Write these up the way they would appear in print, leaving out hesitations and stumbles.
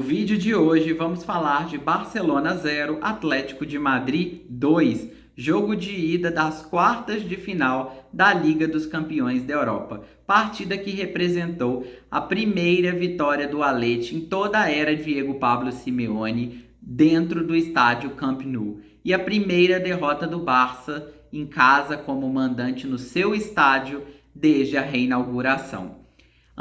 vídeo de hoje vamos falar de Barcelona 0, Atlético de Madrid 2, jogo de ida das quartas de final da Liga dos Campeões da Europa. Partida que representou a primeira vitória do Atleti em toda a era Diego Pablo Simeone dentro do estádio Camp Nou. E a primeira derrota do Barça em casa como mandante no seu estádio desde a reinauguração.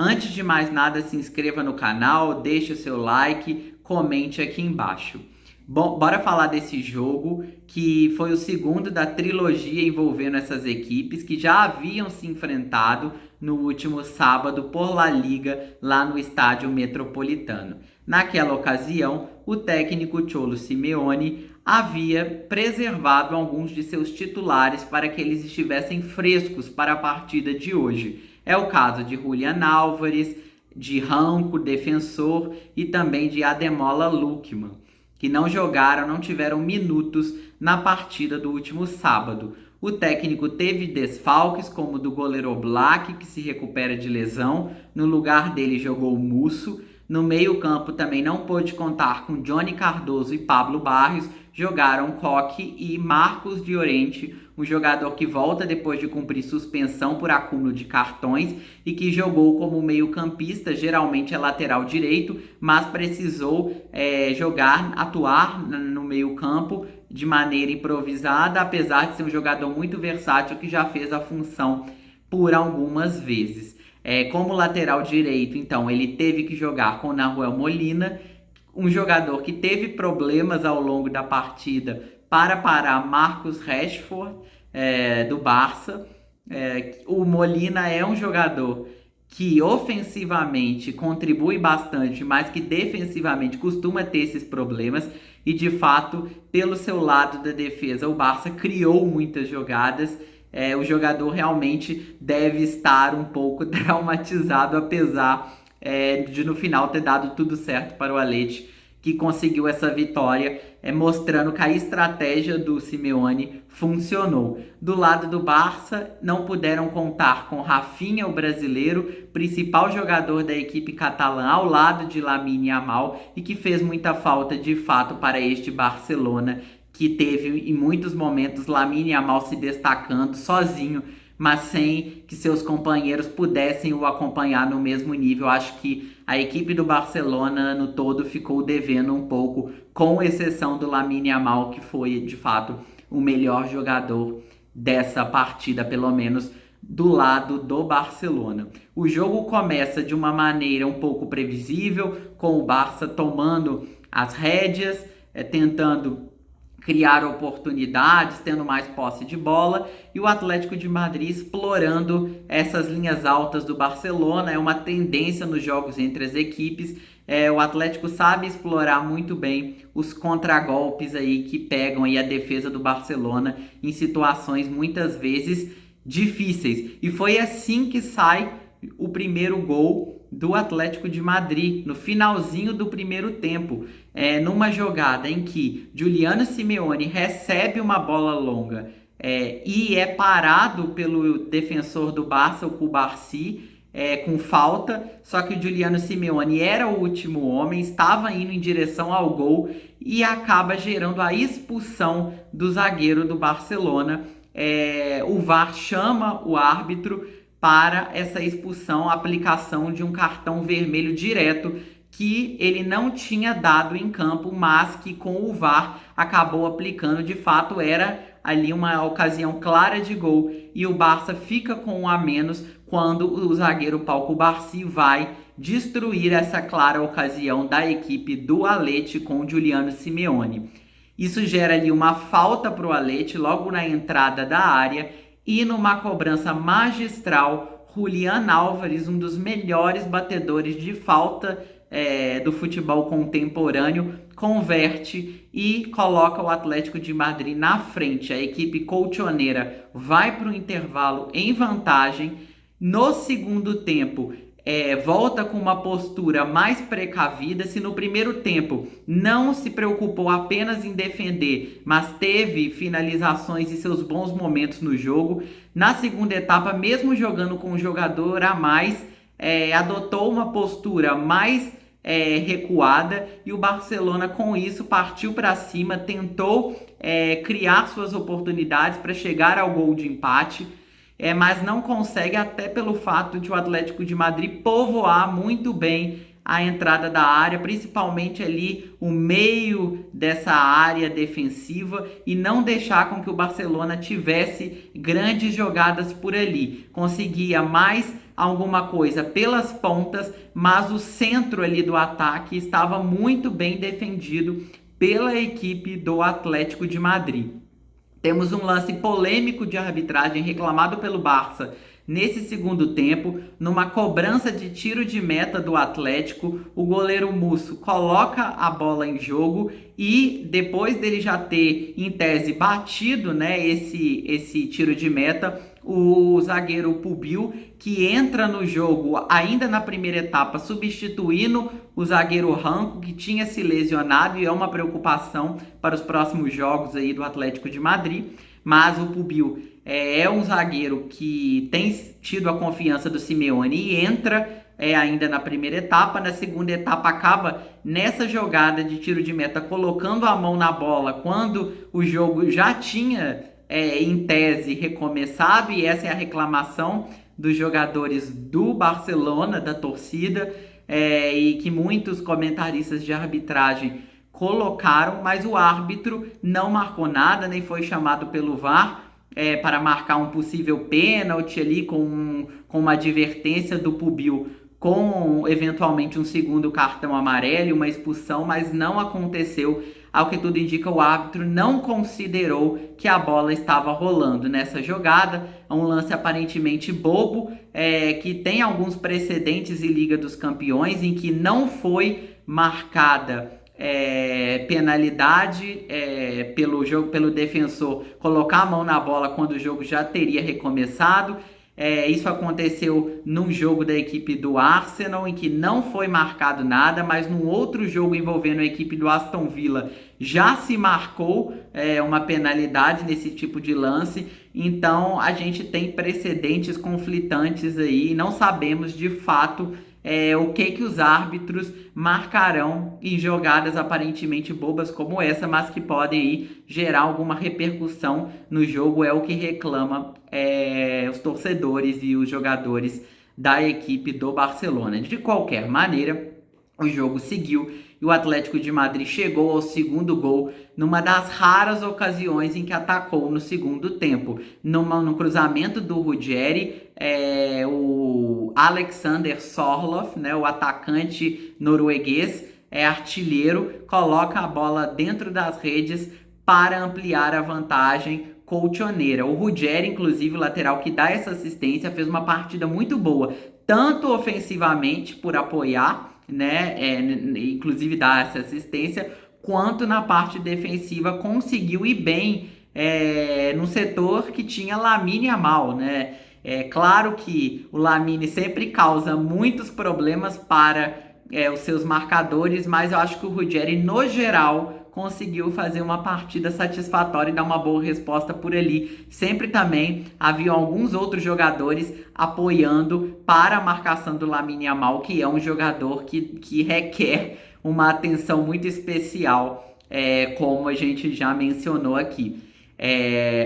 Antes de mais nada, se inscreva no canal, deixe o seu like, comente aqui embaixo. Bom, bora falar desse jogo que foi o segundo da trilogia envolvendo essas equipes que já haviam se enfrentado no último sábado por La Liga lá no estádio Metropolitano. Naquela ocasião, o técnico Cholo Simeone havia preservado alguns de seus titulares para que eles estivessem frescos para a partida de hoje. É o caso de Julián Álvares, de Ranco, defensor, e também de Ademola Lookman, que não jogaram, não tiveram minutos na partida do último sábado. O técnico teve desfalques, como o do goleiro Oblak, que se recupera de lesão. No lugar dele jogou o Musso. No meio-campo também não pôde contar com Johnny Cardoso e Pablo Barrios. Jogaram Coque e Marcos Llorente, um jogador que volta depois de cumprir suspensão por acúmulo de cartões e que jogou como meio-campista, geralmente é lateral direito, mas precisou atuar no meio-campo de maneira improvisada, apesar de ser um jogador muito versátil que já fez a função por algumas vezes. Como lateral direito, então, ele teve que jogar com Nahuel Molina, um jogador que teve problemas ao longo da partida para parar Marcus Rashford, do Barça. O Molina é um jogador que ofensivamente contribui bastante, mas que defensivamente costuma ter esses problemas. E de fato, pelo seu lado da defesa, o Barça criou muitas jogadas. O jogador realmente deve estar um pouco traumatizado, apesar de no final ter dado tudo certo para o Atleti, que conseguiu essa vitória, mostrando que a estratégia do Simeone funcionou. Do lado do Barça, não puderam contar com Rafinha, o brasileiro, principal jogador da equipe catalã, ao lado de Lamine Yamal, e que fez muita falta de fato para este Barcelona, que teve em muitos momentos Lamine Yamal se destacando sozinho, mas sem que seus companheiros pudessem o acompanhar no mesmo nível. Acho que a equipe do Barcelona no todo ficou devendo um pouco, com exceção do Lamine Yamal, que foi de fato o melhor jogador dessa partida, pelo menos do lado do Barcelona. O jogo começa de uma maneira um pouco previsível, com o Barça tomando as rédeas, tentando criar oportunidades, tendo mais posse de bola, e o Atlético de Madrid explorando essas linhas altas do Barcelona. É uma tendência nos jogos entre as equipes. O Atlético sabe explorar muito bem os contragolpes aí que pegam aí a defesa do Barcelona em situações muitas vezes difíceis. E foi assim que sai o primeiro gol do Atlético de Madrid, no finalzinho do primeiro tempo, numa jogada em que Giuliano Simeone recebe uma bola longa e é parado pelo defensor do Barça, o Cubarsí, com falta, só que o Giuliano Simeone era o último homem, estava indo em direção ao gol e acaba gerando a expulsão do zagueiro do Barcelona. O VAR chama o árbitro para essa expulsão, a aplicação de um cartão vermelho direto que ele não tinha dado em campo, mas que com o VAR acabou aplicando. De fato, era ali uma ocasião clara de gol e o Barça fica com um a menos quando o zagueiro Pau Cubarsí vai destruir essa clara ocasião da equipe do Atleti com o Giuliano Simeone. Isso gera ali uma falta para o Atleti logo na entrada da área. E numa cobrança magistral, Julián Álvares, um dos melhores batedores de falta do futebol contemporâneo, converte e coloca o Atlético de Madrid na frente. A equipe colchoneira vai para o intervalo em vantagem. No segundo tempo, volta com uma postura mais precavida. Se no primeiro tempo não se preocupou apenas em defender, mas teve finalizações e seus bons momentos no jogo, na segunda etapa, mesmo jogando com um jogador a mais, adotou uma postura mais recuada, e o Barcelona com isso partiu para cima, tentou criar suas oportunidades para chegar ao gol de empate, mas não consegue, até pelo fato de o Atlético de Madrid povoar muito bem a entrada da área, principalmente ali o meio dessa área defensiva, e não deixar com que o Barcelona tivesse grandes jogadas por ali. Conseguia mais alguma coisa pelas pontas, mas o centro ali do ataque estava muito bem defendido pela equipe do Atlético de Madrid. Temos um lance polêmico de arbitragem reclamado pelo Barça nesse segundo tempo, numa cobrança de tiro de meta do Atlético. O goleiro Musso coloca a bola em jogo e depois dele já ter, em tese, batido, né, esse tiro de meta, o zagueiro Pubil, que entra no jogo ainda na primeira etapa, substituindo o zagueiro Ranco, que tinha se lesionado, e é uma preocupação para os próximos jogos aí do Atlético de Madrid. Mas o Pubil é um zagueiro que tem tido a confiança do Simeone e entra ainda na primeira etapa. Na segunda etapa acaba nessa jogada de tiro de meta colocando a mão na bola quando o jogo já tinha em tese recomeçado, e essa é a reclamação dos jogadores do Barcelona, da torcida, e que muitos comentaristas de arbitragem colocaram, mas o árbitro não marcou nada, nem foi chamado pelo VAR para marcar um possível pênalti ali com uma advertência do Pubil, com eventualmente um segundo cartão amarelo e uma expulsão, mas não aconteceu. Ao que tudo indica, o árbitro não considerou que a bola estava rolando nessa jogada. É um lance aparentemente bobo, que tem alguns precedentes em Liga dos Campeões, em que não foi marcada penalidade pelo defensor colocar a mão na bola quando o jogo já teria recomeçado. Isso aconteceu num jogo da equipe do Arsenal, em que não foi marcado nada, mas num outro jogo envolvendo a equipe do Aston Villa já se marcou uma penalidade nesse tipo de lance. Então a gente tem precedentes conflitantes aí, e não sabemos de fato o que os árbitros marcarão em jogadas aparentemente bobas como essa, mas que podem aí gerar alguma repercussão no jogo. É o que reclama os torcedores e os jogadores da equipe do Barcelona. De qualquer maneira, o jogo seguiu e o Atlético de Madrid chegou ao segundo gol numa das raras ocasiões em que atacou no segundo tempo. No cruzamento do Ruggeri, o Alexander Sorloth, né, o atacante norueguês, artilheiro, coloca a bola dentro das redes para ampliar a vantagem colchoneira. O Ruggeri, inclusive, o lateral que dá essa assistência, fez uma partida muito boa, tanto ofensivamente por apoiar, né, inclusive dar essa assistência, quanto na parte defensiva conseguiu ir bem no setor que tinha Lamine Yamal, né? É claro que o Lamine sempre causa muitos problemas para os seus marcadores, mas eu acho que o Ruggeri, no geral, conseguiu fazer uma partida satisfatória e dar uma boa resposta por ali. Sempre também havia alguns outros jogadores apoiando para a marcação do Lamine Yamal, que é um jogador que requer uma atenção muito especial, como a gente já mencionou aqui.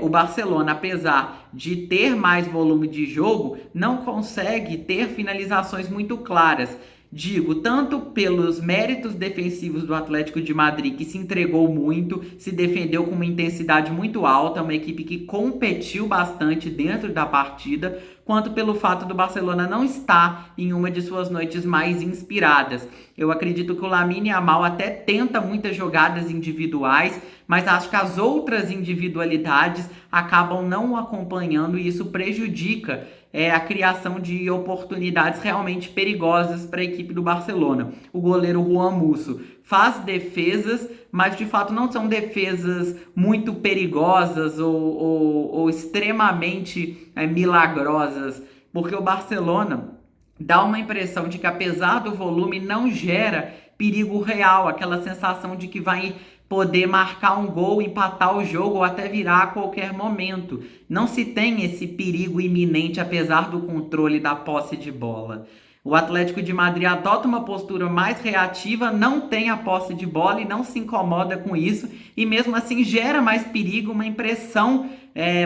O Barcelona, apesar de ter mais volume de jogo, não consegue ter finalizações muito claras. Digo, tanto pelos méritos defensivos do Atlético de Madrid, que se entregou muito, se defendeu com uma intensidade muito alta, uma equipe que competiu bastante dentro da partida, quanto pelo fato do Barcelona não estar em uma de suas noites mais inspiradas. Eu acredito que o Lamine Yamal até tenta muitas jogadas individuais, mas acho que as outras individualidades acabam não acompanhando, e isso prejudica a criação de oportunidades realmente perigosas para a equipe do Barcelona. O goleiro Juan Musso faz defesas, mas de fato não são defesas muito perigosas ou extremamente milagrosas, porque o Barcelona dá uma impressão de que, apesar do volume, não gera perigo real, aquela sensação de que vai poder marcar um gol, empatar o jogo ou até virar a qualquer momento. Não se tem esse perigo iminente, apesar do controle da posse de bola. O Atlético de Madrid adota uma postura mais reativa, não tem a posse de bola e não se incomoda com isso, e mesmo assim gera mais perigo, uma impressão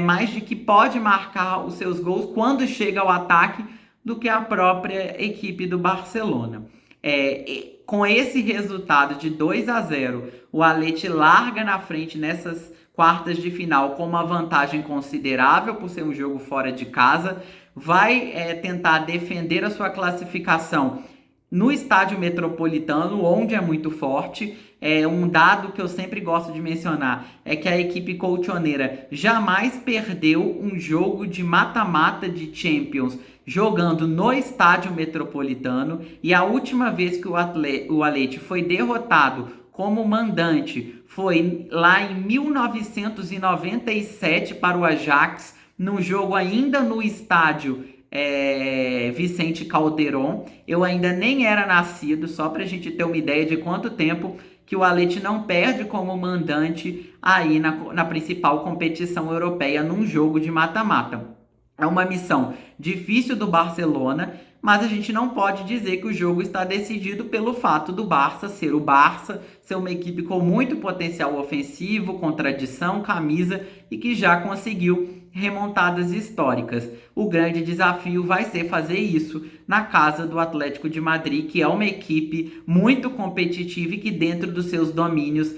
mais de que pode marcar os seus gols quando chega ao ataque do que a própria equipe do Barcelona. Com esse resultado de 2-0, o Atleti larga na frente nessas quartas de final com uma vantagem considerável por ser um jogo fora de casa, vai tentar defender a sua classificação no estádio Metropolitano, onde é muito forte. Um dado que eu sempre gosto de mencionar é que a equipe colchoneira jamais perdeu um jogo de mata-mata de Champions jogando no estádio Metropolitano, e a última vez que o Atleti foi derrotado como mandante foi lá em 1997 para o Ajax, num jogo ainda no estádio Vicente Calderón. Eu ainda nem era nascido, só para a gente ter uma ideia de quanto tempo que o Atleti não perde como mandante aí na principal competição europeia num jogo de mata-mata. É uma missão difícil do Barcelona, mas a gente não pode dizer que o jogo está decidido pelo fato do Barça, ser uma equipe com muito potencial ofensivo, com tradição, camisa e que já conseguiu remontadas históricas. O grande desafio vai ser fazer isso na casa do Atlético de Madrid, que é uma equipe muito competitiva e que dentro dos seus domínios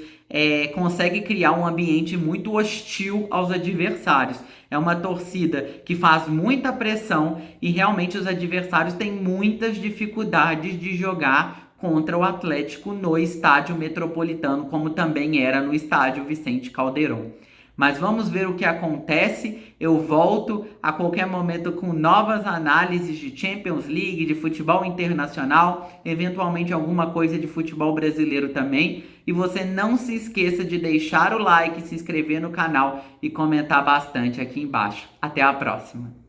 consegue criar um ambiente muito hostil aos adversários. É uma torcida que faz muita pressão e realmente os adversários têm muitas dificuldades de jogar contra o Atlético no estádio Metropolitano, como também era no estádio Vicente Calderón. Mas vamos ver o que acontece. Eu volto a qualquer momento com novas análises de Champions League, de futebol internacional, eventualmente alguma coisa de futebol brasileiro também. E você não se esqueça de deixar o like, se inscrever no canal e comentar bastante aqui embaixo. Até a próxima!